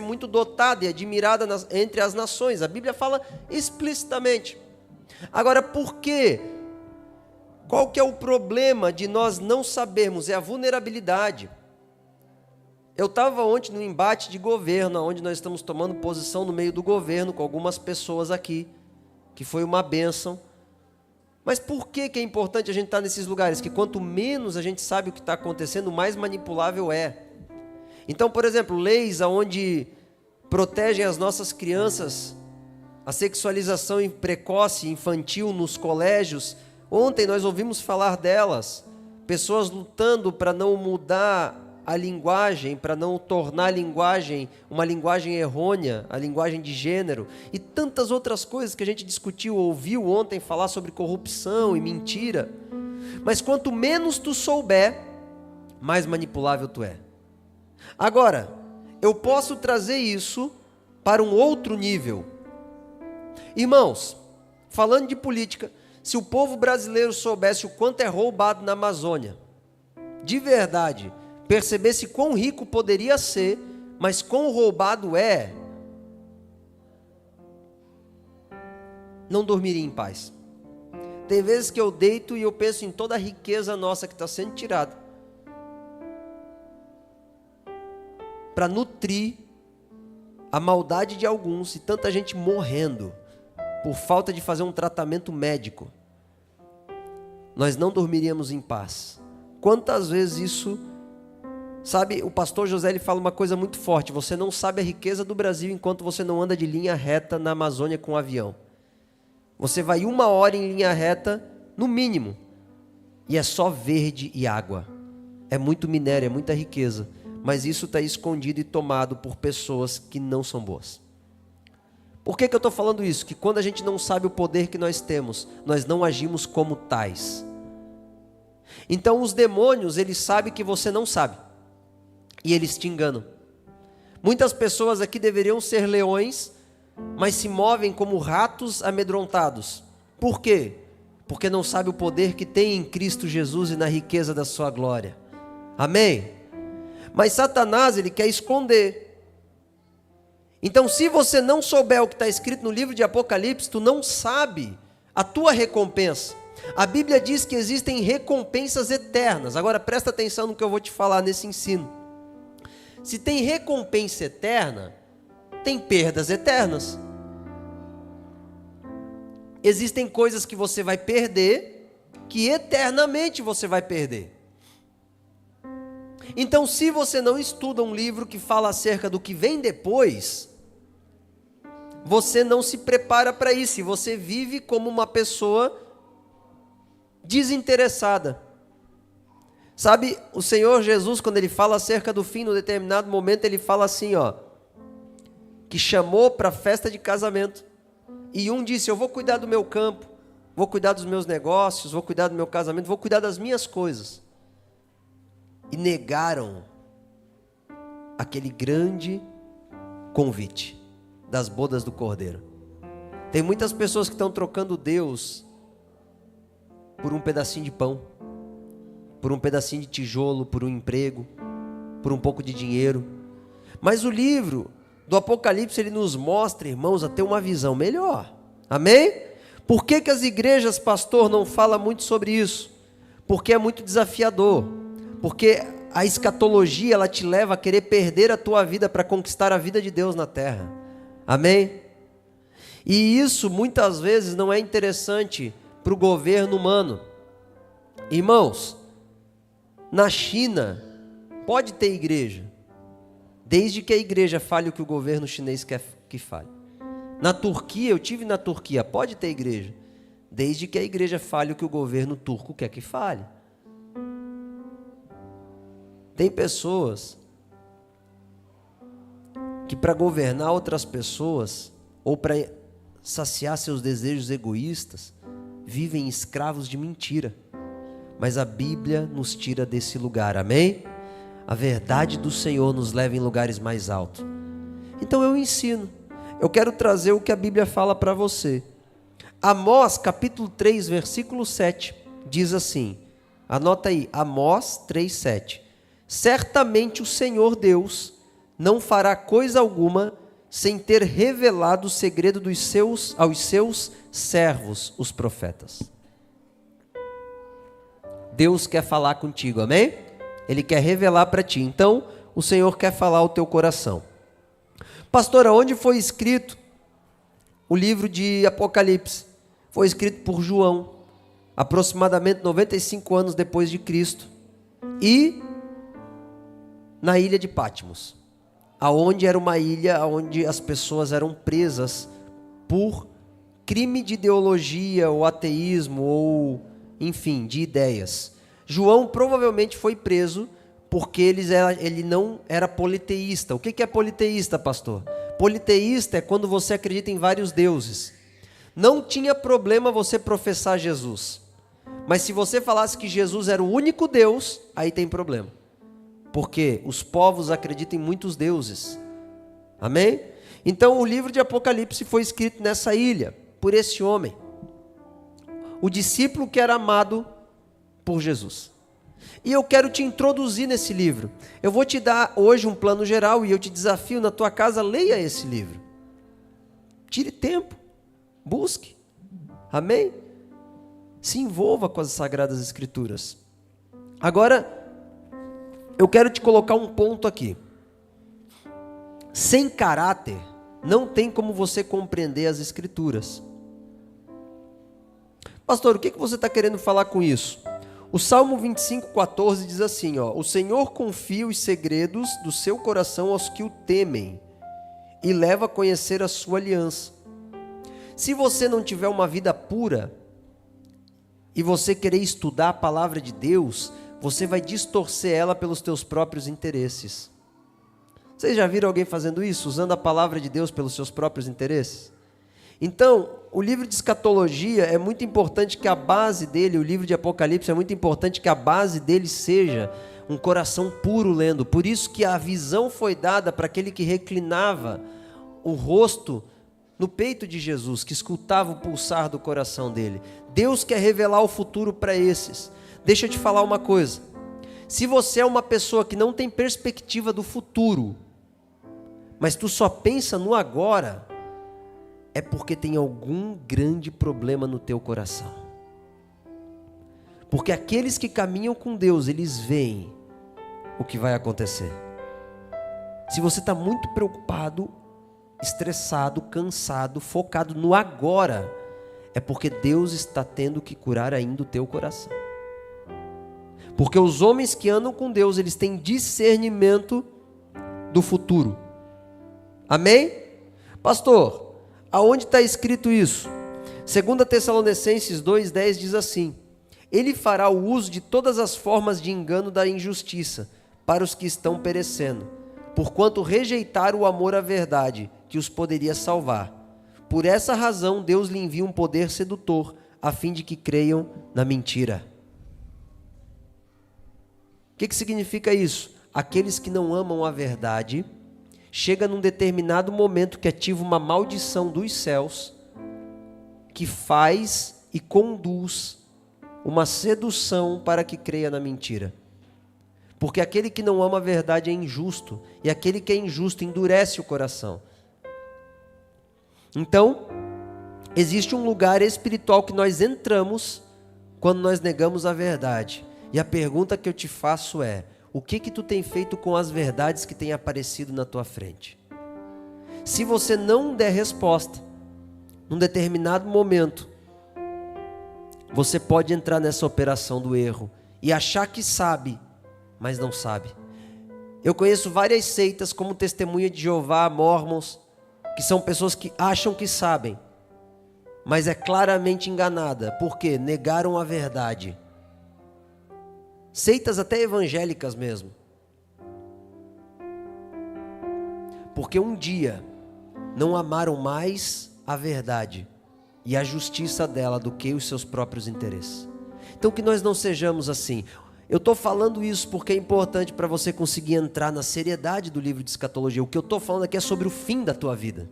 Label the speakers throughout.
Speaker 1: muito dotada e admirada entre as nações. A Bíblia fala explicitamente. Agora, por quê? Qual que é o problema de nós não sabermos? É a vulnerabilidade. Eu estava ontem no embate de governo, onde nós estamos tomando posição no meio do governo com algumas pessoas aqui, que foi uma bênção. Mas por que é importante a gente estar nesses lugares? Que quanto menos a gente sabe o que está acontecendo, mais manipulável é. Então, por exemplo, leis onde protegem as nossas crianças, a sexualização precoce, infantil nos colégios. Ontem nós ouvimos falar delas, pessoas lutando para não mudar a linguagem, para não tornar a linguagem uma linguagem errônea, a linguagem de gênero, e tantas outras coisas que a gente discutiu, ouviu ontem falar sobre corrupção e mentira. Mas quanto menos tu souber, mais manipulável tu é. Agora, eu posso trazer isso para um outro nível. Irmãos, falando de política, se o povo brasileiro soubesse o quanto é roubado na Amazônia, de verdade, percebesse quão rico poderia ser, mas quão roubado é, não dormiria em paz. Tem vezes que eu deito e eu penso em toda a riqueza nossa que está sendo tirada para nutrir a maldade de alguns e tanta gente morrendo por falta de fazer um tratamento médico. Nós não dormiríamos em paz. Quantas vezes isso... Sabe, o pastor José ele fala uma coisa muito forte: você não sabe a riqueza do Brasil enquanto você não anda de linha reta na Amazônia com um avião. Você vai 1 hora em linha reta, no mínimo, e é só verde e água. É muito minério, é muita riqueza, mas isso está escondido e tomado por pessoas que não são boas. Por que eu estou falando isso? Que quando a gente não sabe o poder que nós temos, nós não agimos como tais. Então os demônios, eles sabem que você não sabe. E eles te enganam. Muitas pessoas aqui deveriam ser leões, mas se movem como ratos amedrontados. Por quê? Porque não sabe o poder que tem em Cristo Jesus e na riqueza da sua glória. Amém? Mas Satanás, ele quer esconder. Então, se você não souber o que está escrito no livro de Apocalipse, tu não sabe a tua recompensa. A Bíblia diz que existem recompensas eternas. Agora, presta atenção no que eu vou te falar nesse ensino. Se tem recompensa eterna, tem perdas eternas. Existem coisas que você vai perder, que eternamente você vai perder. Então, se você não estuda um livro que fala acerca do que vem depois, você não se prepara para isso, e você vive como uma pessoa desinteressada. Sabe, o Senhor Jesus, quando ele fala acerca do fim, no determinado momento, ele fala assim, que chamou para a festa de casamento. E um disse: eu vou cuidar do meu campo, vou cuidar dos meus negócios, vou cuidar do meu casamento, vou cuidar das minhas coisas. E negaram aquele grande convite das bodas do Cordeiro. Tem muitas pessoas que estão trocando Deus por um pedacinho de pão, por um pedacinho de tijolo, por um emprego, por um pouco de dinheiro. Mas o livro do Apocalipse, ele nos mostra, irmãos, a ter uma visão melhor. Amém? Por que as igrejas, pastor, não falam muito sobre isso? Porque é muito desafiador. Porque a escatologia, ela te leva a querer perder a tua vida para conquistar a vida de Deus na terra. Amém? E isso, muitas vezes, não é interessante para o governo humano. Irmãos, na China, pode ter igreja, desde que a igreja fale o que o governo chinês quer que fale. Na Turquia, eu tive na Turquia, pode ter igreja, desde que a igreja fale o que o governo turco quer que fale. Tem pessoas que para governar outras pessoas, ou para saciar seus desejos egoístas, vivem escravos de mentira. Mas a Bíblia nos tira desse lugar, amém? A verdade do Senhor nos leva em lugares mais altos. Então eu ensino, eu quero trazer o que a Bíblia fala para você. Amós capítulo 3, versículo 7, diz assim, anota aí, Amós 3, 7. Certamente o Senhor Deus não fará coisa alguma sem ter revelado o segredo aos seus servos, os profetas. Deus quer falar contigo, amém? Ele quer revelar para ti. Então, o Senhor quer falar ao teu coração. Pastor, aonde foi escrito o livro de Apocalipse? Foi escrito por João, aproximadamente 95 anos depois de Cristo, e na ilha de Patmos, aonde era uma ilha onde as pessoas eram presas por crime de ideologia ou ateísmo ou, enfim, de ideias. João provavelmente foi preso porque ele não era politeísta. O que é politeísta, pastor? Politeísta é quando você acredita em vários deuses. Não tinha problema você professar Jesus, mas se você falasse que Jesus era o único Deus, aí tem problema, porque os povos acreditam em muitos deuses, amém? Então o livro de Apocalipse foi escrito nessa ilha, por esse homem, o discípulo que era amado por Jesus. E eu quero te introduzir nesse livro. Eu vou te dar hoje um plano geral e eu te desafio na tua casa, leia esse livro. Tire tempo, busque, amém? Se envolva com as Sagradas Escrituras. Agora, eu quero te colocar um ponto aqui. Sem caráter, não tem como você compreender as Escrituras. Pastor, o que você está querendo falar com isso? O Salmo 25,14 diz assim, ó: o Senhor confia os segredos do seu coração aos que o temem e leva a conhecer a sua aliança. Se você não tiver uma vida pura e você querer estudar a palavra de Deus, você vai distorcer ela pelos teus próprios interesses. Vocês já viram alguém fazendo isso? Usando a palavra de Deus pelos seus próprios interesses? Então, o livro de escatologia é muito importante que a base dele, o livro de Apocalipse, é muito importante que a base dele seja um coração puro lendo. Por isso que a visão foi dada para aquele que reclinava o rosto no peito de Jesus, que escutava o pulsar do coração dele. Deus quer revelar o futuro para esses. Deixa eu te falar uma coisa. Se você é uma pessoa que não tem perspectiva do futuro, mas tu só pensa no agora, é porque tem algum grande problema no teu coração. Porque aqueles que caminham com Deus, eles veem o que vai acontecer. Se você está muito preocupado, estressado, cansado, focado no agora, é porque Deus está tendo que curar ainda o teu coração. Porque os homens que andam com Deus, eles têm discernimento do futuro. Amém? Pastor, aonde está escrito isso? 2 Tessalonicenses 2,10 diz assim: Ele fará o uso de todas as formas de engano da injustiça para os que estão perecendo, porquanto rejeitaram o amor à verdade, que os poderia salvar. Por essa razão, Deus lhe envia um poder sedutor, a fim de que creiam na mentira. O que significa isso? Aqueles que não amam a verdade, chega num determinado momento que ativa uma maldição dos céus, que faz e conduz uma sedução para que creia na mentira. Porque aquele que não ama a verdade é injusto, e aquele que é injusto endurece o coração. Então, existe um lugar espiritual que nós entramos quando nós negamos a verdade. E a pergunta que eu te faço é: o que tu tem feito com as verdades que têm aparecido na tua frente? Se você não der resposta, num determinado momento, você pode entrar nessa operação do erro e achar que sabe, mas não sabe. Eu conheço várias seitas como Testemunha de Jeová, Mormons, que são pessoas que acham que sabem, mas é claramente enganada, porque negaram a verdade. Seitas até evangélicas mesmo. Porque um dia não amaram mais a verdade e a justiça dela do que os seus próprios interesses. Então que nós não sejamos assim. Eu estou falando isso porque é importante para você conseguir entrar na seriedade do livro de escatologia. O que eu estou falando aqui é sobre o fim da tua vida.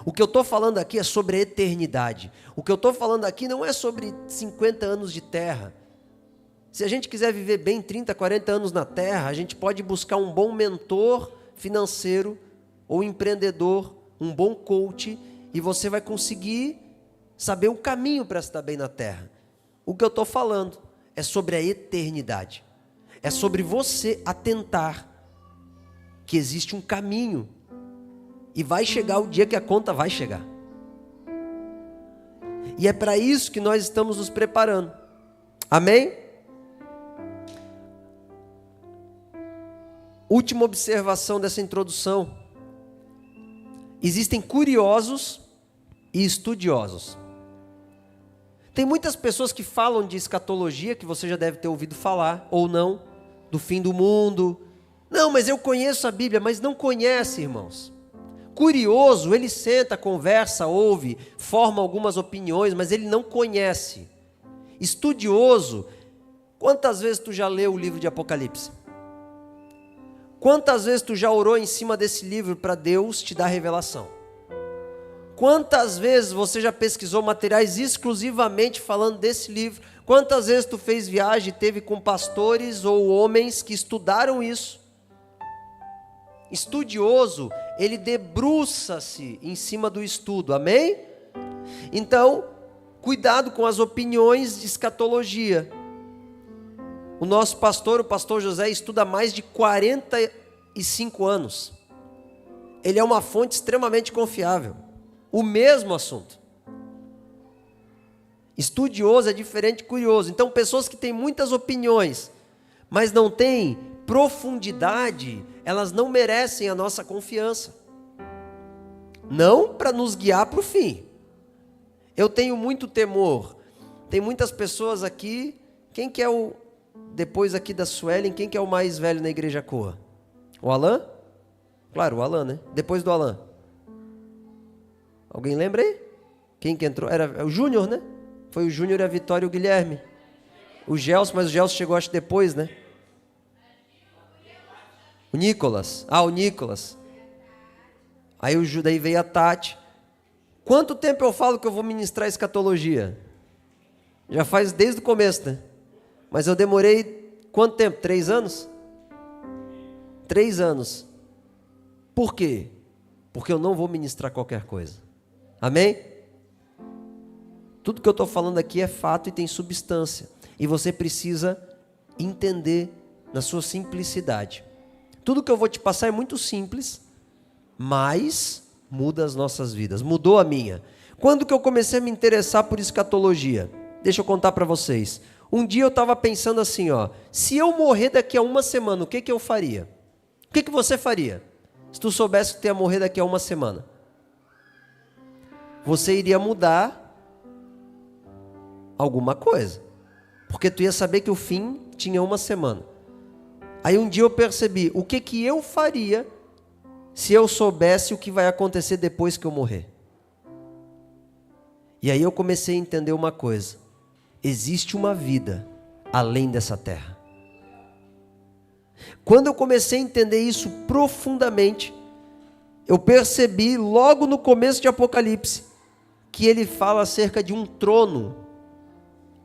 Speaker 1: O que eu estou falando aqui é sobre a eternidade. O que eu estou falando aqui não é sobre 50 anos de terra. Se a gente quiser viver bem 30, 40 anos na terra, a gente pode buscar um bom mentor financeiro ou empreendedor, um bom coach, e você vai conseguir saber o caminho para estar bem na terra. O que eu estou falando é sobre a eternidade. É sobre você atentar que existe um caminho e vai chegar o dia que a conta vai chegar. E é para isso que nós estamos nos preparando. Amém? Última observação dessa introdução. Existem curiosos e estudiosos. Tem muitas pessoas que falam de escatologia, que você já deve ter ouvido falar, ou não, do fim do mundo. Não, mas eu conheço a Bíblia, mas não conhece, irmãos. Curioso, ele senta, conversa, ouve, forma algumas opiniões, mas ele não conhece. Estudioso, quantas vezes tu já leu o livro de Apocalipse? Quantas vezes tu já orou em cima desse livro para Deus te dar revelação? Quantas vezes você já pesquisou materiais exclusivamente falando desse livro? Quantas vezes tu fez viagem e teve com pastores ou homens que estudaram isso? Estudioso, ele debruça-se em cima do estudo, amém? Então, cuidado com as opiniões de escatologia. O nosso pastor, o pastor José, estuda há mais de 45 anos. Ele é uma fonte extremamente confiável. O mesmo assunto. Estudioso é diferente de curioso. Então, pessoas que têm muitas opiniões, mas não têm profundidade, elas não merecem a nossa confiança. Não para nos guiar para o fim. Eu tenho muito temor. Tem muitas pessoas aqui. Quem que é o... Depois aqui da Suelen, quem que é o mais velho na igreja Coa? O Alan? Claro, o Alan, né? Depois do Alan. Alguém lembra aí? Quem que entrou? Era o Júnior, né? Foi o Júnior, a Vitória e o Guilherme. O Gelson, mas o Gelson chegou acho depois, né? O Nicolas. O Nicolas. Aí daí veio a Tati. Quanto tempo eu falo que eu vou ministrar escatologia? Já faz desde o começo, né? Mas eu demorei quanto tempo? 3 anos? 3 anos. Por quê? Porque eu não vou ministrar qualquer coisa. Amém? Tudo que eu estou falando aqui é fato e tem substância. E você precisa entender na sua simplicidade. Tudo que eu vou te passar é muito simples, mas muda as nossas vidas. Mudou a minha. Quando que eu comecei a me interessar por escatologia? Deixa eu contar para vocês. Um dia eu estava pensando assim, se eu morrer daqui a 1 semana, o que eu faria? O que você faria? Se tu soubesse que tu ia morrer daqui a 1 semana. Você iria mudar alguma coisa. Porque tu ia saber que o fim tinha 1 semana. Aí um dia eu percebi, o que eu faria se eu soubesse o que vai acontecer depois que eu morrer? E aí eu comecei a entender uma coisa. Existe uma vida além dessa terra. Quando eu comecei a entender isso profundamente, eu percebi logo no começo de Apocalipse, que ele fala acerca de um trono,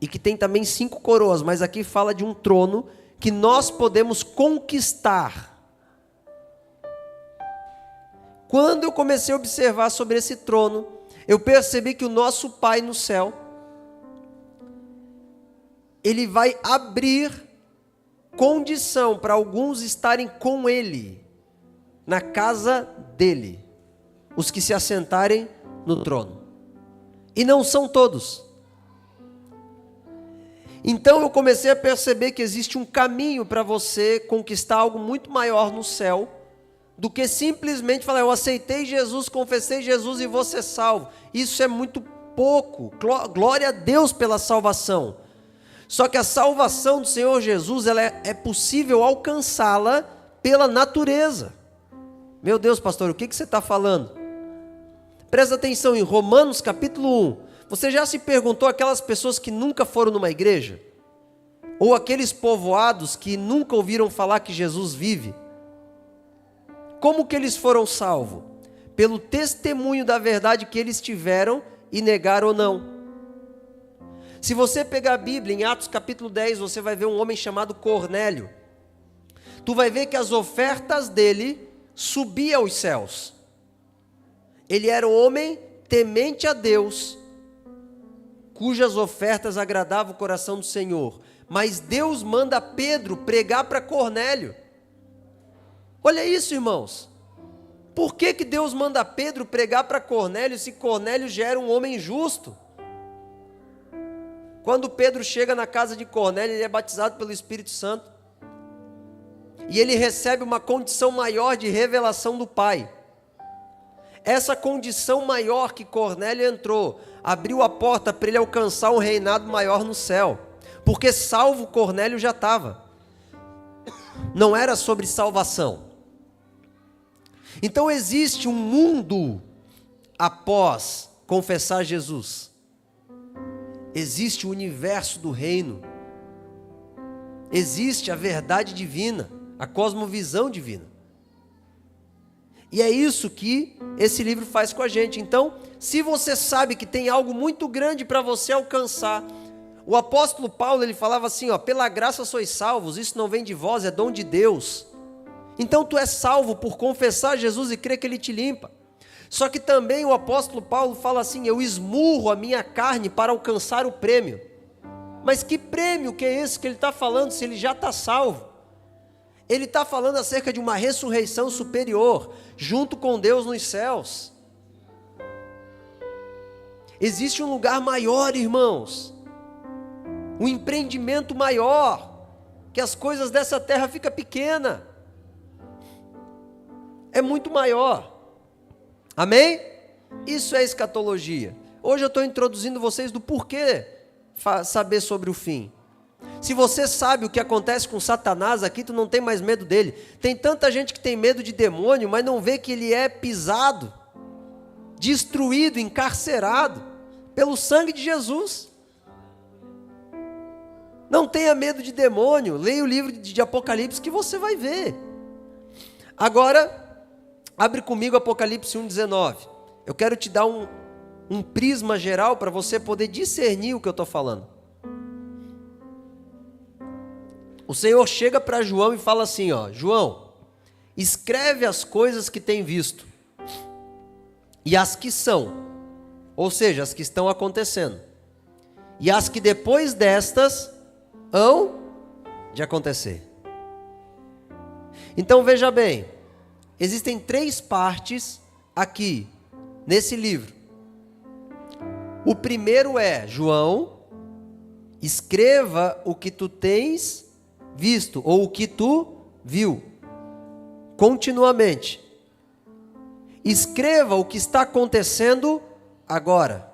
Speaker 1: e que tem também 5 coroas, mas aqui fala de um trono que nós podemos conquistar. Quando eu comecei a observar sobre esse trono, eu percebi que o nosso Pai no céu, Ele vai abrir condição para alguns estarem com Ele, na casa dEle, os que se assentarem no trono. E não são todos. Então eu comecei a perceber que existe um caminho para você conquistar algo muito maior no céu, do que simplesmente falar, eu aceitei Jesus, confessei Jesus e vou ser salvo. Isso é muito pouco. Glória a Deus pela salvação. Só que a salvação do Senhor Jesus, ela é possível alcançá-la pela natureza. Meu Deus, pastor, o que você está falando? Presta atenção em Romanos capítulo 1. Você já se perguntou aquelas pessoas que nunca foram numa igreja? Ou aqueles povoados que nunca ouviram falar que Jesus vive? Como que eles foram salvos? Pelo testemunho da verdade que eles tiveram e negaram ou não. Se você pegar a Bíblia, em Atos capítulo 10, você vai ver um homem chamado Cornélio. Tu vai ver que as ofertas dele subir aos céus. Ele era um homem temente a Deus, cujas ofertas agradavam o coração do Senhor. Mas Deus manda Pedro pregar para Cornélio. Olha isso, irmãos. Por que Deus manda Pedro pregar para Cornélio, se Cornélio já era um homem justo? Quando Pedro chega na casa de Cornélio, ele é batizado pelo Espírito Santo. E ele recebe uma condição maior de revelação do Pai. Essa condição maior que Cornélio entrou, abriu a porta para ele alcançar um reinado maior no céu. Porque salvo Cornélio já estava. Não era sobre salvação. Então existe um mundo após confessar Jesus. Existe o universo do reino. Existe a verdade divina, a cosmovisão divina. E é isso que esse livro faz com a gente. Então, se você sabe que tem algo muito grande para você alcançar, o apóstolo Paulo, ele falava assim, pela graça sois salvos, isso não vem de vós, é dom de Deus. Então tu és salvo por confessar Jesus e crer que Ele te limpa. Só que também o apóstolo Paulo fala assim, eu esmurro a minha carne para alcançar o prêmio. Mas que prêmio que é esse que ele está falando, se ele já está salvo? Ele está falando acerca de uma ressurreição superior, junto com Deus nos céus. Existe um lugar maior, irmãos. Um empreendimento maior, que as coisas dessa terra ficam pequenas. É muito maior. Amém? Isso é escatologia. Hoje eu estou introduzindo vocês do porquê saber sobre o fim. Se você sabe o que acontece com Satanás aqui, tu não tem mais medo dele. Tem tanta gente que tem medo de demônio, mas não vê que ele é pisado, destruído, encarcerado pelo sangue de Jesus. Não tenha medo de demônio. Leia o livro de Apocalipse que você vai ver. Agora, abre comigo Apocalipse 1,19. Eu quero te dar um prisma geral para você poder discernir o que eu estou falando. O Senhor chega para João e fala assim, João, escreve as coisas que tem visto e as que são, ou seja, as que estão acontecendo, e as que depois destas hão de acontecer. Então veja bem, existem 3 partes aqui nesse livro. O primeiro é, João, escreva o que tu tens visto, ou o que tu viu, continuamente. Escreva o que está acontecendo agora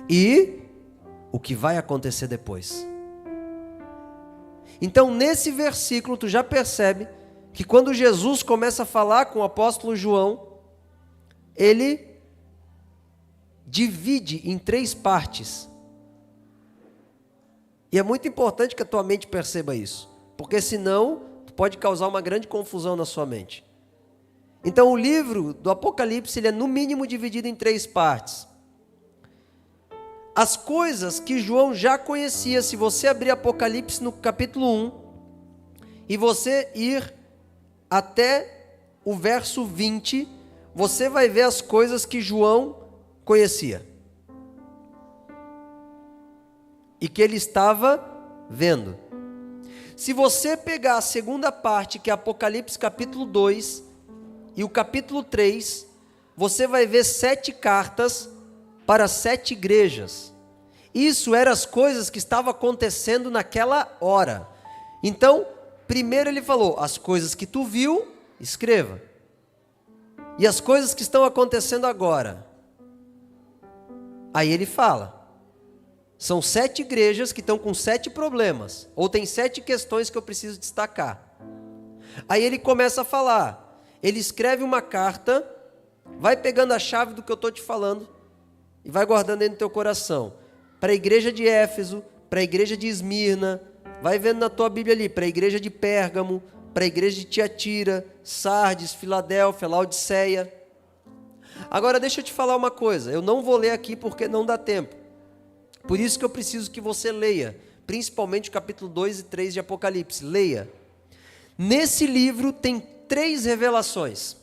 Speaker 1: e o que vai acontecer depois. Então, nesse versículo, tu já percebe que quando Jesus começa a falar com o apóstolo João, ele divide em 3 partes. E é muito importante que a tua mente perceba isso, porque senão tu pode causar uma grande confusão na sua mente. Então o livro do Apocalipse, ele é no mínimo dividido em 3 partes. As coisas que João já conhecia, se você abrir Apocalipse no capítulo 1, e você ir até o verso 20, você vai ver as coisas que João conhecia. E que ele estava vendo. Se você pegar a segunda parte, que é Apocalipse capítulo 2 e o capítulo 3, você vai ver 7 cartas para 7 igrejas. Isso eram as coisas que estavam acontecendo naquela hora. Então, primeiro ele falou, as coisas que tu viu, escreva. E as coisas que estão acontecendo agora. Aí ele fala, são 7 igrejas que estão com 7 problemas, ou tem 7 questões que eu preciso destacar. Aí ele começa a falar, ele escreve uma carta, vai pegando a chave do que eu estou te falando, e vai guardando dentro do teu coração, para a igreja de Éfeso, para a igreja de Esmirna, vai vendo na tua Bíblia ali, para a igreja de Pérgamo, para a igreja de Tiatira, Sardes, Filadélfia, Laodiceia. Agora deixa eu te falar uma coisa, eu não vou ler aqui porque não dá tempo. Por isso que eu preciso que você leia, principalmente o capítulo 2 e 3 de Apocalipse, leia. Nesse livro tem 3 revelações.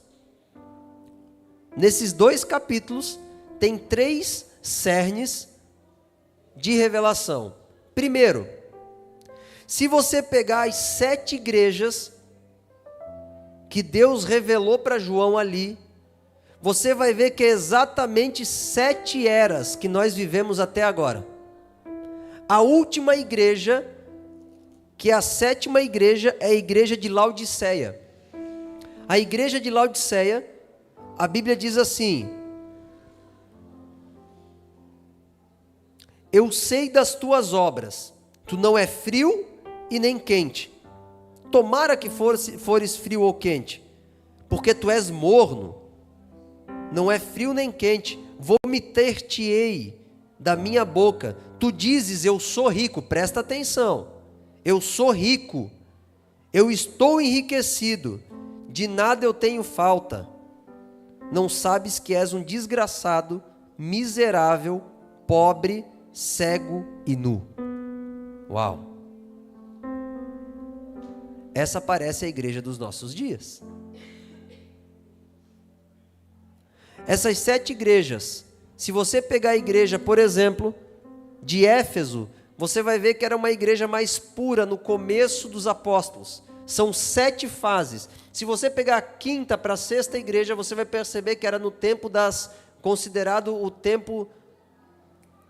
Speaker 1: Nesses 2 capítulos, tem 3 cernes de revelação. Primeiro, se você pegar as 7 igrejas que Deus revelou para João ali, você vai ver que é exatamente 7 eras que nós vivemos até agora. A última igreja, que é a 7ª igreja, é a igreja de Laodiceia. A igreja de Laodiceia, a Bíblia diz assim: eu sei das tuas obras, tu não é frio e nem quente. Tomara que fores frio ou quente, porque tu és morno, não é frio nem quente, vomitar-te-ei da minha boca. Tu dizes, eu sou rico, presta atenção, eu sou rico, eu estou enriquecido, de nada eu tenho falta. Não sabes que és um desgraçado, miserável, pobre, cego e nu. Uau! Essa parece a igreja dos nossos dias. Essas 7 igrejas, se você pegar a igreja, por exemplo, de Éfeso, você vai ver que era uma igreja mais pura no começo dos apóstolos. São 7 fases. Se você pegar a 5ª para a 6ª igreja, você vai perceber que era no tempo considerado o tempo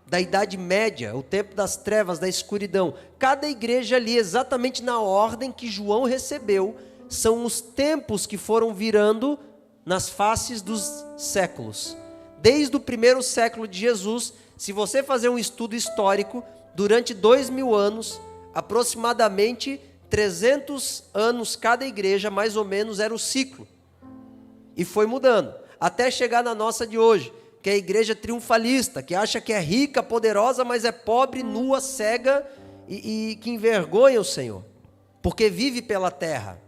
Speaker 1: da Idade Média, o tempo das trevas, da escuridão. Cada igreja ali, exatamente na ordem que João recebeu, são os tempos que foram virando nas faces dos séculos. Desde o 1º século de Jesus, se você fazer um estudo histórico, durante 2000 anos, aproximadamente 300 anos cada igreja, mais ou menos, era o ciclo. E foi mudando, até chegar na nossa de hoje, que é a igreja triunfalista, que acha que é rica, poderosa, mas é pobre, nua, cega e que envergonha o Senhor, porque vive pela terra.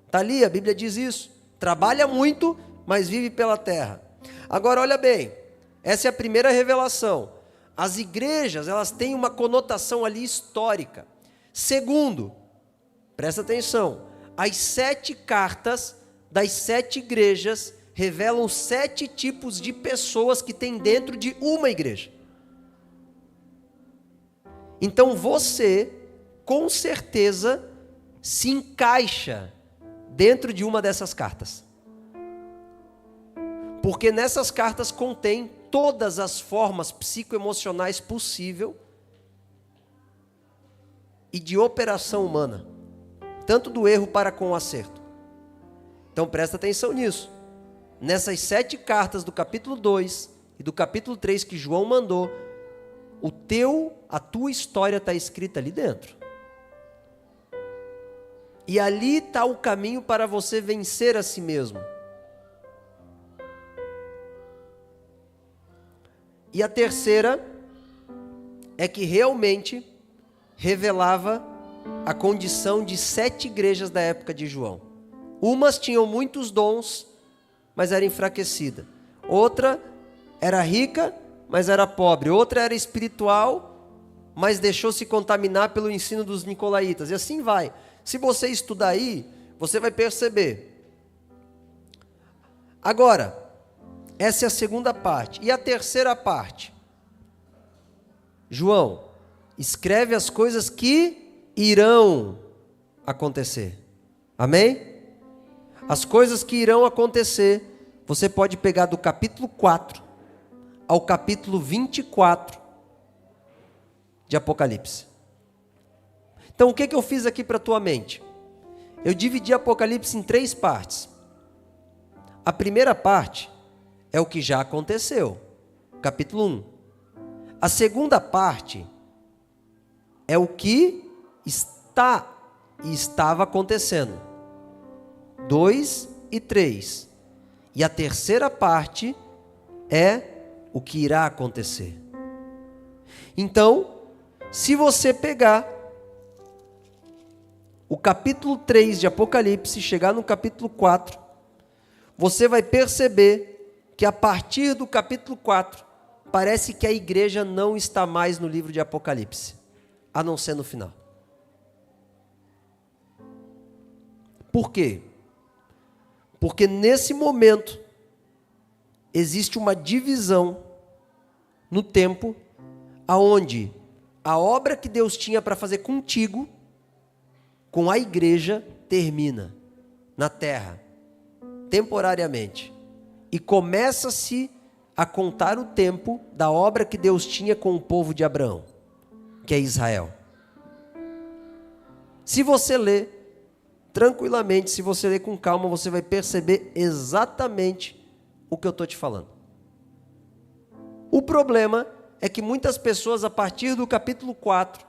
Speaker 1: Está ali, a Bíblia diz isso. Trabalha muito, mas vive pela terra. Agora, olha bem, essa é a primeira revelação. As igrejas, elas têm uma conotação ali histórica. Segundo, presta atenção, as 7 cartas das 7 igrejas revelam 7 tipos de pessoas que tem dentro de uma igreja. Então você, com certeza, se encaixa dentro de uma dessas cartas. Porque nessas cartas contém todas as formas psicoemocionais possíveis e de operação humana, tanto do erro para com o acerto. Então presta atenção nisso. Nessas 7 cartas do capítulo 2 e do capítulo 3 que João mandou, a tua história está escrita ali dentro. E ali está o caminho para você vencer a si mesmo. E a terceira é que realmente revelava a condição de 7 igrejas da época de João. Umas tinham muitos dons, mas era enfraquecida. Outra era rica, mas era pobre. Outra era espiritual, mas deixou-se contaminar pelo ensino dos nicolaítas. E assim vai. Se você estudar aí, você vai perceber. Agora, essa é a segunda parte. E a terceira parte? João, escreve as coisas que irão acontecer. Amém? As coisas que irão acontecer, você pode pegar do capítulo 4 ao capítulo 24 de Apocalipse. Então, o que eu fiz aqui para a tua mente? Eu dividi Apocalipse em 3 partes. A primeira parte é o que já aconteceu, capítulo 1. A segunda parte é o que está e estava acontecendo, 2 e 3. E a terceira parte é o que irá acontecer. Então, se você pegar o capítulo 3 de Apocalipse e chegar no capítulo 4, você vai perceber que a partir do capítulo 4, parece que a igreja não está mais no livro de Apocalipse, a não ser no final. Por quê? Porque nesse momento existe uma divisão no tempo aonde a obra que Deus tinha para fazer contigo, com a igreja, termina na terra, temporariamente. E começa-se a contar o tempo da obra que Deus tinha com o povo de Abraão, que é Israel. Se você ler tranquilamente, se você ler com calma, você vai perceber exatamente o que eu estou te falando. O problema é que muitas pessoas, a partir do capítulo 4,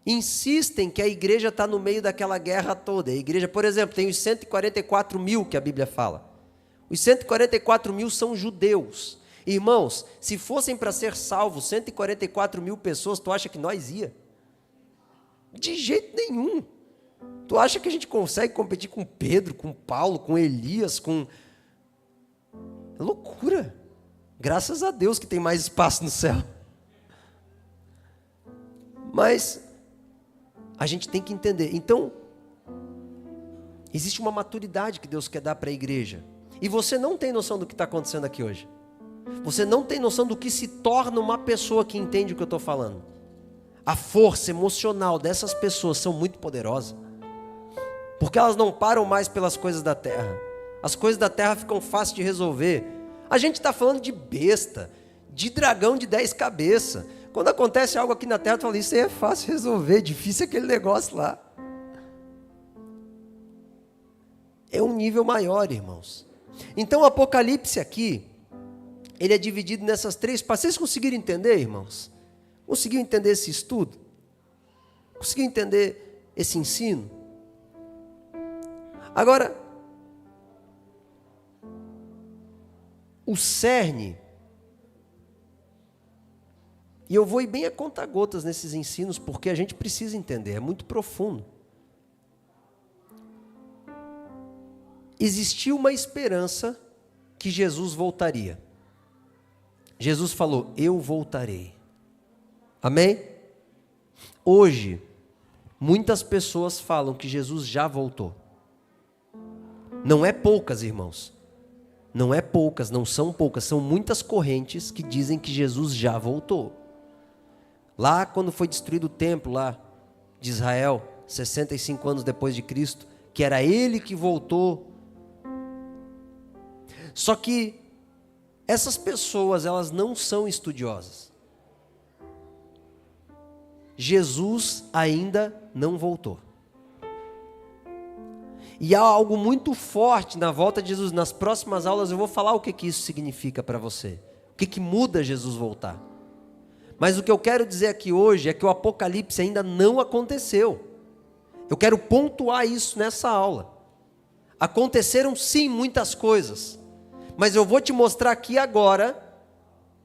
Speaker 1: insistem que a igreja está no meio daquela guerra toda. A igreja, por exemplo, tem os 144 mil que a Bíblia fala. Os 144 mil são judeus. Irmãos, se fossem para ser salvos 144 mil pessoas, tu acha que nós ia? De jeito nenhum. Tu acha que a gente consegue competir com Pedro, com Paulo, com Elias, com... É loucura. Graças a Deus que tem mais espaço no céu. Mas a gente tem que entender. Então, existe uma maturidade que Deus quer dar para a igreja. E você não tem noção do que está acontecendo aqui hoje. Você não tem noção do que se torna uma pessoa que entende o que eu estou falando. A força emocional dessas pessoas são muito poderosas. Porque elas não param mais pelas coisas da terra. As coisas da terra ficam fáceis de resolver. A gente está falando de besta, de dragão de 10 cabeças. Quando acontece algo aqui na terra, tu fala, isso aí é fácil de resolver, difícil é aquele negócio lá. É um nível maior, irmãos. Então o Apocalipse aqui, ele é dividido nessas 3 partes. Vocês conseguiram entender, irmãos? Conseguiram entender esse estudo? Conseguiram entender esse ensino? Agora, o cerne, e eu vou ir bem a conta-gotas nesses ensinos, porque a gente precisa entender, é muito profundo. Existiu uma esperança que Jesus voltaria. Jesus falou, eu voltarei. Amém? Hoje, muitas pessoas falam que Jesus já voltou. Não é poucas, irmãos. Não é poucas, não são poucas, são muitas correntes que dizem que Jesus já voltou. Lá quando foi destruído o templo lá de Israel, 65 anos depois de Cristo, que era ele que voltou. Só que essas pessoas, elas não são estudiosas. Jesus ainda não voltou. E há algo muito forte na volta de Jesus. Nas próximas aulas eu vou falar o que isso significa para você. O que muda Jesus voltar. Mas o que eu quero dizer aqui hoje é que o Apocalipse ainda não aconteceu. Eu quero pontuar isso nessa aula. Aconteceram sim muitas coisas. Mas eu vou te mostrar aqui agora.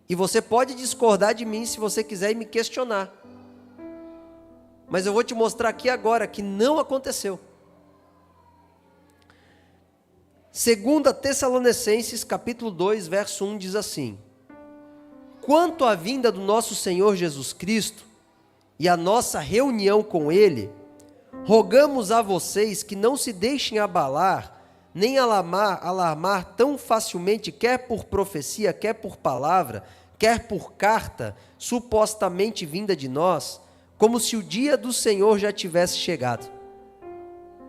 Speaker 1: E você pode discordar de mim se você quiser e me questionar. Mas eu vou te mostrar aqui agora que não aconteceu. 2 Tessalonicenses, capítulo 2, verso 1, diz assim: quanto à vinda do nosso Senhor Jesus Cristo e a nossa reunião com Ele, rogamos a vocês que não se deixem abalar, nem alarmar tão facilmente, quer por profecia, quer por palavra, quer por carta, supostamente vinda de nós, como se o dia do Senhor já tivesse chegado.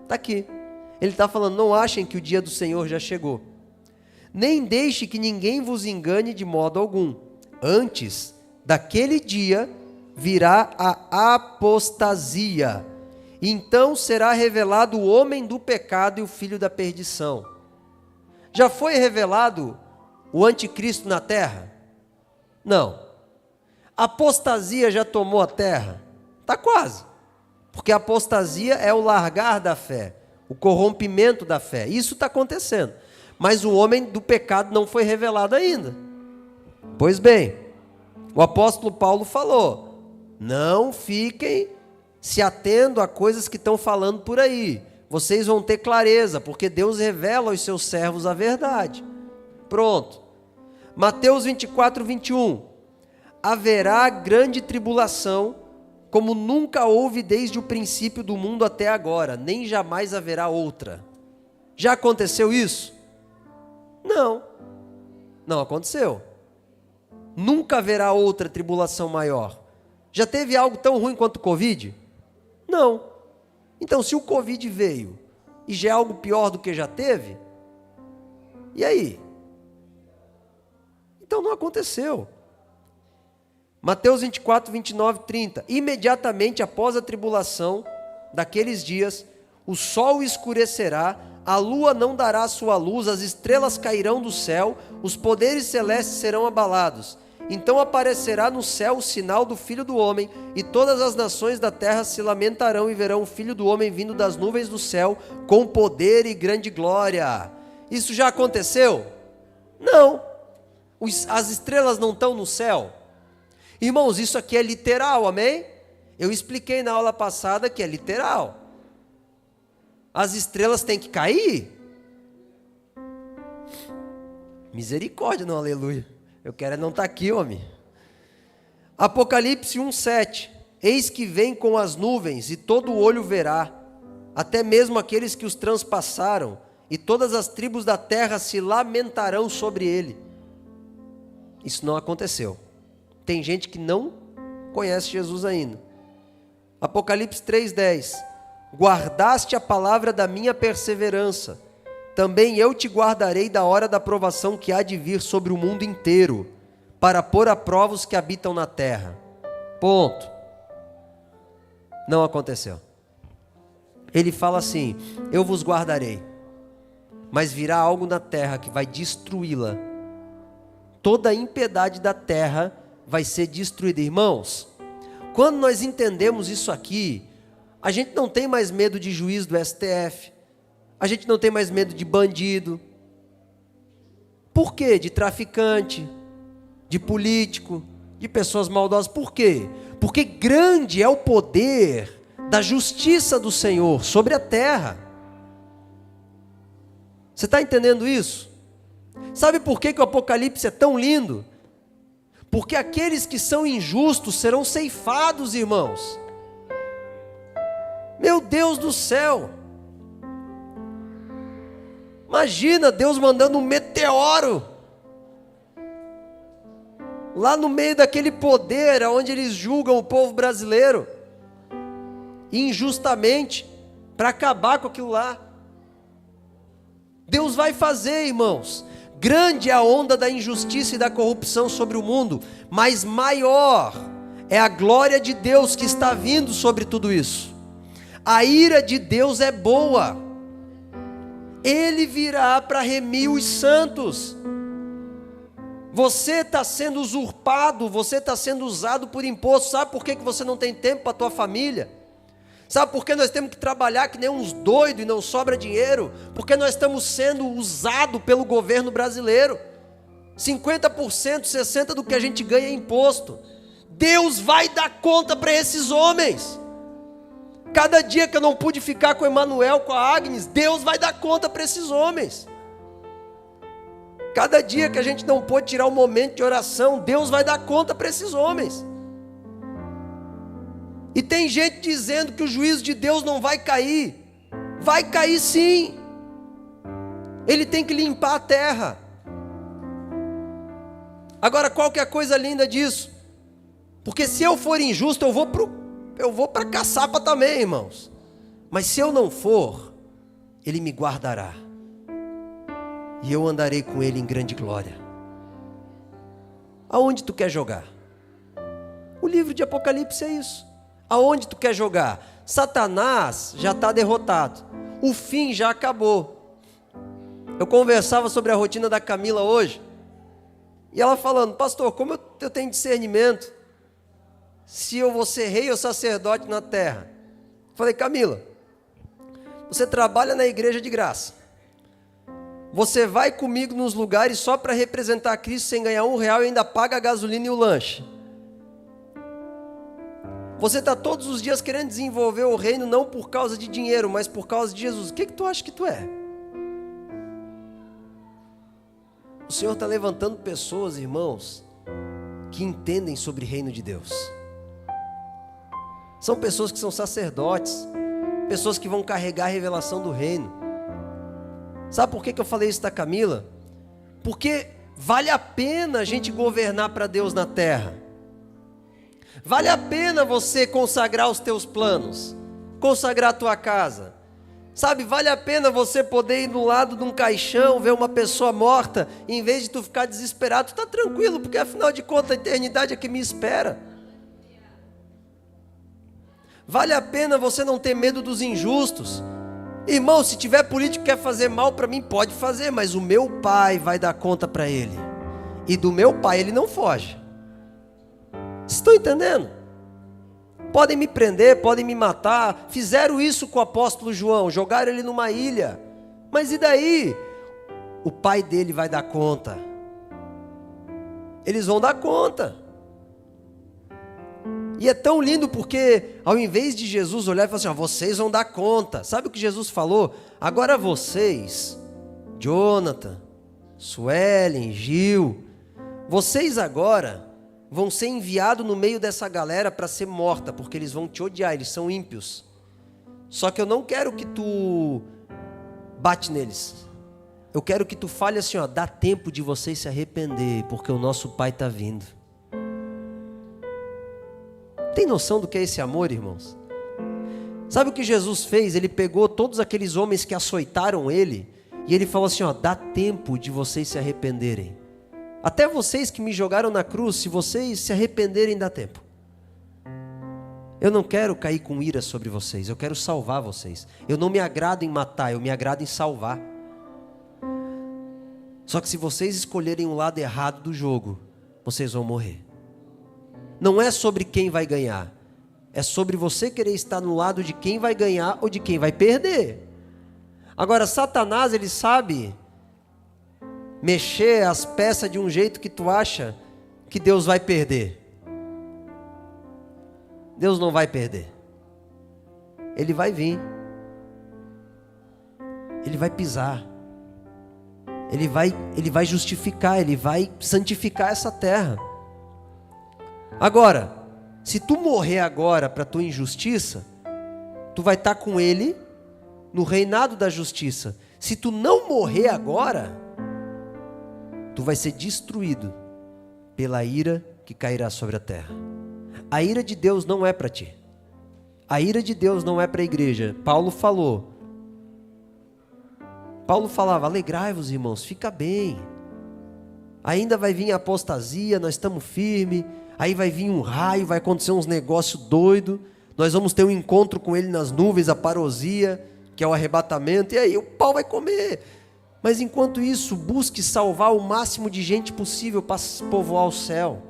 Speaker 1: Está aqui. Ele está falando, não achem que o dia do Senhor já chegou. Nem deixe que ninguém vos engane de modo algum. Antes daquele dia virá a apostasia. Então será revelado o homem do pecado e o filho da perdição. Já foi revelado o anticristo na terra? Não. A apostasia já tomou a terra? Está quase. Porque a apostasia é o largar da fé, o corrompimento da fé. Isso está acontecendo. Mas o homem do pecado não foi revelado ainda. Pois bem, o apóstolo Paulo falou, não fiquem se atendo a coisas que estão falando por aí. Vocês vão ter clareza, porque Deus revela aos seus servos a verdade. Pronto. Mateus 24, 21. Haverá grande tribulação, como nunca houve desde o princípio do mundo até agora, nem jamais haverá outra. Já aconteceu isso? Não, não aconteceu. Nunca haverá outra tribulação maior. Já teve algo tão ruim quanto o Covid? Não. Então, se o Covid veio e já é algo pior do que já teve, e aí? Então não aconteceu. Mateus 24, 29, 30. Imediatamente após a tribulação daqueles dias, o sol escurecerá, a lua não dará sua luz, as estrelas cairão do céu, os poderes celestes serão abalados. Então aparecerá no céu o sinal do Filho do Homem, e todas as nações da terra se lamentarão e verão o Filho do Homem vindo das nuvens do céu, com poder e grande glória. Isso já aconteceu? Não. As estrelas não estão no céu? Irmãos, isso aqui é literal, amém? Eu expliquei na aula passada que é literal. As estrelas têm que cair? Misericórdia, não, aleluia. Eu quero não estar aqui, homem. Apocalipse 1:7. Eis que vem com as nuvens, e todo olho verá, até mesmo aqueles que os transpassaram, e todas as tribos da terra se lamentarão sobre ele. Isso não aconteceu. Tem gente que não conhece Jesus ainda. Apocalipse 3:10. Guardaste a palavra da minha perseverança, também eu te guardarei da hora da provação que há de vir sobre o mundo inteiro, para pôr a prova os que habitam na terra. Ponto. Não aconteceu. Ele fala assim: eu vos guardarei, mas virá algo na terra que vai destruí-la. Toda a impiedade da terra vai ser destruída. Irmãos, quando nós entendemos isso aqui, a gente não tem mais medo de juiz do STF, a gente não tem mais medo de bandido. Por quê? De traficante, de político, de pessoas maldosas. Por quê? Porque grande é o poder da justiça do Senhor sobre a terra. Você está entendendo isso? Sabe por que o Apocalipse é tão lindo? Porque aqueles que são injustos serão ceifados, irmãos. Meu Deus do céu! Imagina Deus mandando um meteoro lá no meio daquele poder onde eles julgam o povo brasileiro injustamente, para acabar com aquilo lá. Deus vai fazer, irmãos. Grande é a onda da injustiça e da corrupção sobre o mundo, mas maior é a glória de Deus que está vindo sobre tudo isso. A ira de Deus é boa. Ele virá para remir os santos. Você está sendo usurpado, você está sendo usado por imposto. Sabe por que você não tem tempo para a tua família? Sabe por que nós temos que trabalhar que nem uns doidos e não sobra dinheiro? Porque nós estamos sendo usados pelo governo brasileiro. 50%, 60% do que a gente ganha é imposto. Deus vai dar conta para esses homens. Cada dia que eu não pude ficar com o Emanuel, com a Agnes, Deus vai dar conta para esses homens. Cada dia que a gente não pôde tirar um momento de oração, Deus vai dar conta para esses homens. E tem gente dizendo que o juízo de Deus não vai cair. Vai cair sim. Ele tem que limpar a terra. Agora, qual que é a coisa linda disso? Porque se eu for injusto, eu vou para a caçapa também, irmãos. Mas se eu não for, Ele me guardará. E eu andarei com Ele em grande glória. Aonde tu quer jogar? O livro de Apocalipse é isso. Aonde tu quer jogar? Satanás já está derrotado. O fim já acabou. Eu conversava sobre a rotina da Camila hoje. E ela falando: pastor, como eu tenho discernimento se eu vou ser rei ou sacerdote na terra? Falei: Camila, você trabalha na igreja de graça. Você vai comigo nos lugares só para representar Cristo sem ganhar R$1 e ainda paga a gasolina e o lanche. Você está todos os dias querendo desenvolver o reino não por causa de dinheiro, mas por causa de Jesus. O que tu acha que tu é? O Senhor está levantando pessoas, irmãos, que entendem sobre o reino de Deus. São pessoas que são sacerdotes, pessoas que vão carregar a revelação do reino. Sabe por que eu falei isso da Camila? Porque vale a pena a gente governar para Deus na terra. Vale a pena você consagrar os teus planos, consagrar a tua casa. Sabe, vale a pena você poder ir do lado de um caixão, ver uma pessoa morta, e em vez de tu ficar desesperado, tu está tranquilo, porque afinal de contas a eternidade é que me espera. Vale a pena você não ter medo dos injustos. Irmão, se tiver político que quer fazer mal para mim, pode fazer, mas o meu pai vai dar conta para ele. E do meu pai ele não foge. Vocês estão entendendo? Podem me prender, podem me matar. Fizeram isso com o apóstolo João, jogaram ele numa ilha. Mas e daí? O pai dele vai dar conta. Eles vão dar conta. E é tão lindo porque ao invés de Jesus olhar e falar assim, vocês vão dar conta. Sabe o que Jesus falou? Agora vocês, Jonathan, Suelen, Gil, vocês agora vão ser enviados no meio dessa galera para ser morta, porque eles vão te odiar, eles são ímpios. Só que eu não quero que tu bate neles. Eu quero que tu fale assim, dá tempo de vocês se arrepender, porque o nosso pai está vindo. Tem noção do que é esse amor, irmãos? Sabe o que Jesus fez? Ele pegou todos aqueles homens que açoitaram ele, e ele falou assim, dá tempo de vocês se arrependerem. Até vocês que me jogaram na cruz, se vocês se arrependerem, dá tempo. Eu não quero cair com ira sobre vocês, eu quero salvar vocês. Eu não me agrado em matar, eu me agrado em salvar. Só que se vocês escolherem o lado errado do jogo, vocês vão morrer. Não é sobre quem vai ganhar, é sobre você querer estar no lado de quem vai ganhar ou de quem vai perder. Agora, Satanás, ele sabe mexer as peças de um jeito que tu acha que Deus vai perder. Deus não vai perder. Ele vai vir. Ele vai pisar. Ele vai justificar, ele vai santificar essa terra. Agora, se tu morrer agora para tua injustiça, tu vai estar com ele no reinado da justiça. Se tu não morrer agora, tu vai ser destruído pela ira que cairá sobre a terra. A ira de Deus não é para ti. A ira de Deus não é para a igreja. Paulo falava, alegrai-vos, irmãos, fica bem. Ainda vai vir a apostasia, nós estamos firmes. Aí vai vir um raio, vai acontecer uns negócios doidos. Nós vamos ter um encontro com ele nas nuvens, a parousia, que é o arrebatamento. E aí o pau vai comer. Mas enquanto isso, busque salvar o máximo de gente possível para povoar o céu.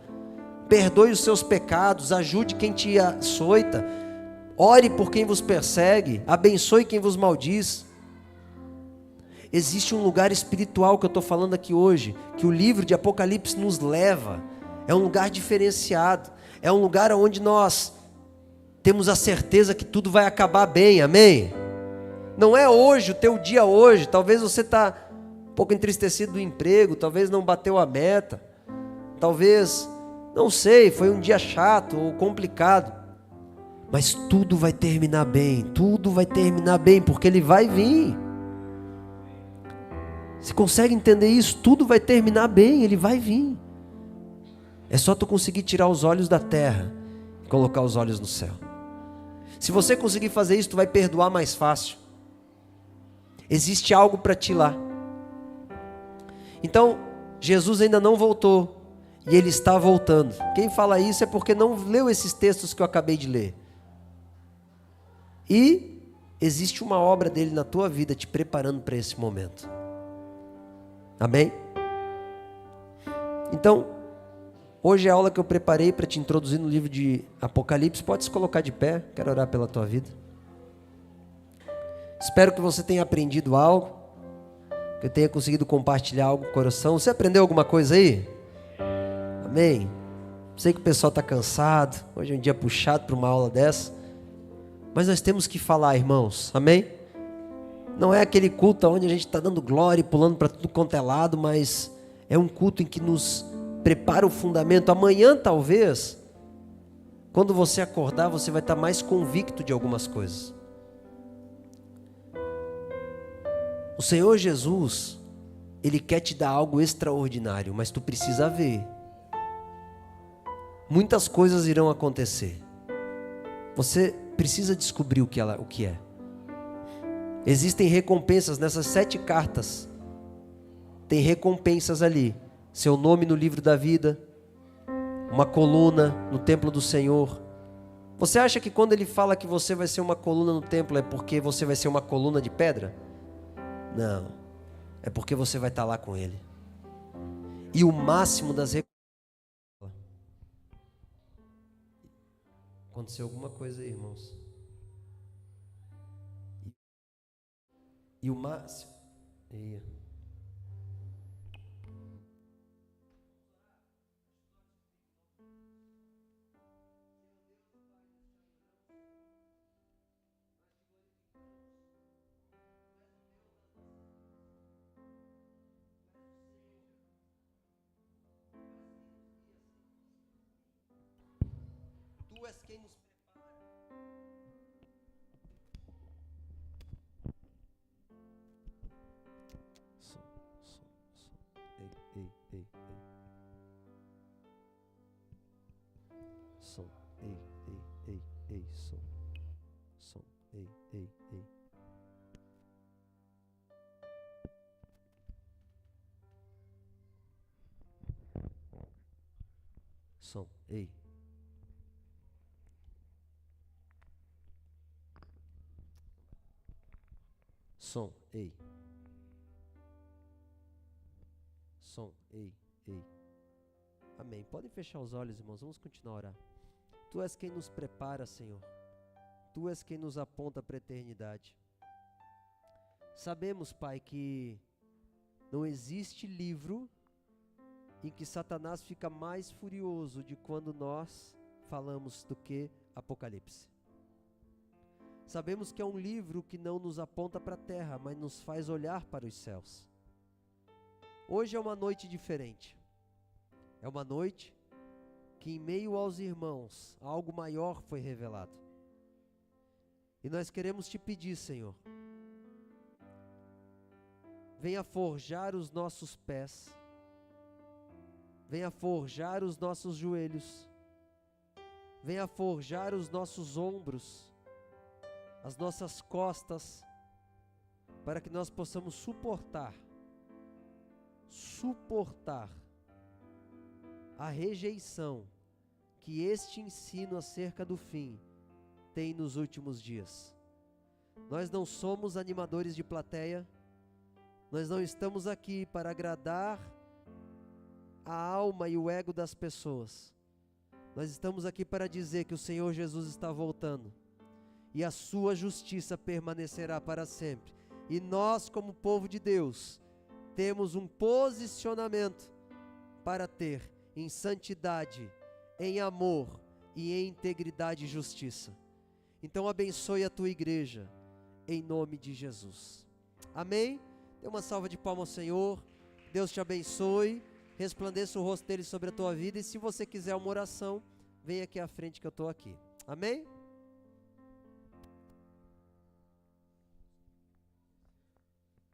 Speaker 1: Perdoe os seus pecados, ajude quem te açoita. Ore por quem vos persegue, abençoe quem vos maldiz. Existe um lugar espiritual que eu estou falando aqui hoje, que o livro de Apocalipse nos leva. É um lugar diferenciado, é um lugar onde nós temos a certeza que tudo vai acabar bem, amém? Não é hoje, o teu dia hoje, talvez você está um pouco entristecido do emprego, talvez não bateu a meta, talvez, não sei, foi um dia chato ou complicado, mas tudo vai terminar bem, porque ele vai vir. Você consegue entender isso? Tudo vai terminar bem, ele vai vir. É só tu conseguir tirar os olhos da terra e colocar os olhos no céu. Se você conseguir fazer isso, tu vai perdoar mais fácil. Existe algo para ti lá. Então, Jesus ainda não voltou e ele está voltando. Quem fala isso é porque não leu esses textos que eu acabei de ler. E existe uma obra dele na tua vida te preparando para esse momento. Amém? Então, hoje é a aula que eu preparei para te introduzir no livro de Apocalipse. Pode se colocar de pé, quero orar pela tua vida. Espero que você tenha aprendido algo, que eu tenha conseguido compartilhar algo com o coração. Você aprendeu alguma coisa aí? Amém? Sei que o pessoal está cansado, hoje é um dia puxado para uma aula dessa, mas nós temos que falar, irmãos, amém? Não é aquele culto onde a gente está dando glória e pulando para tudo quanto é lado, mas é um culto em que nos prepara o fundamento. Amanhã talvez, quando você acordar, você vai estar mais convicto de algumas coisas. O Senhor Jesus, Ele quer te dar algo extraordinário, mas tu precisa ver. Muitas coisas irão acontecer. Você precisa descobrir o que é. Existem recompensas nessas 7 cartas. Tem recompensas ali. Seu nome no livro da vida. Uma coluna no templo do Senhor. Você acha que quando ele fala que você vai ser uma coluna no templo é porque você vai ser uma coluna de pedra? Não. É porque você vai estar lá com ele. E o máximo das recompensas. Aconteceu alguma coisa aí, irmãos. E o máximo. Tu és quem nos prepara. Som. Ei. Som. Ei. Som. Ei. Som. Ei. Som, ei. Som, ei. Amém. Podem fechar os olhos, irmãos. Vamos continuar a orar. Tu és quem nos prepara, Senhor. Tu és quem nos aponta para a eternidade. Sabemos, Pai, que não existe livro em que Satanás fica mais furioso de quando nós falamos do que Apocalipse. Sabemos que é um livro que não nos aponta para a terra, mas nos faz olhar para os céus. Hoje é uma noite diferente. É uma noite que em meio aos irmãos, algo maior foi revelado. E nós queremos te pedir, Senhor, venha forjar os nossos pés, venha forjar os nossos joelhos, venha forjar os nossos ombros, as nossas costas, para que nós possamos suportar a rejeição que este ensino acerca do fim tem nos últimos dias. Nós não somos animadores de plateia, nós não estamos aqui para agradar a alma e o ego das pessoas. Nós estamos aqui para dizer que o Senhor Jesus está voltando e a sua justiça permanecerá para sempre. E nós, como povo de Deus, temos um posicionamento para ter em santidade, em amor e em integridade e justiça. Então abençoe a tua igreja, em nome de Jesus. Amém? Dê uma salva de palmas ao Senhor. Deus te abençoe, resplandeça o rosto dele sobre a tua vida. E se você quiser uma oração, vem aqui à frente que eu estou aqui. Amém?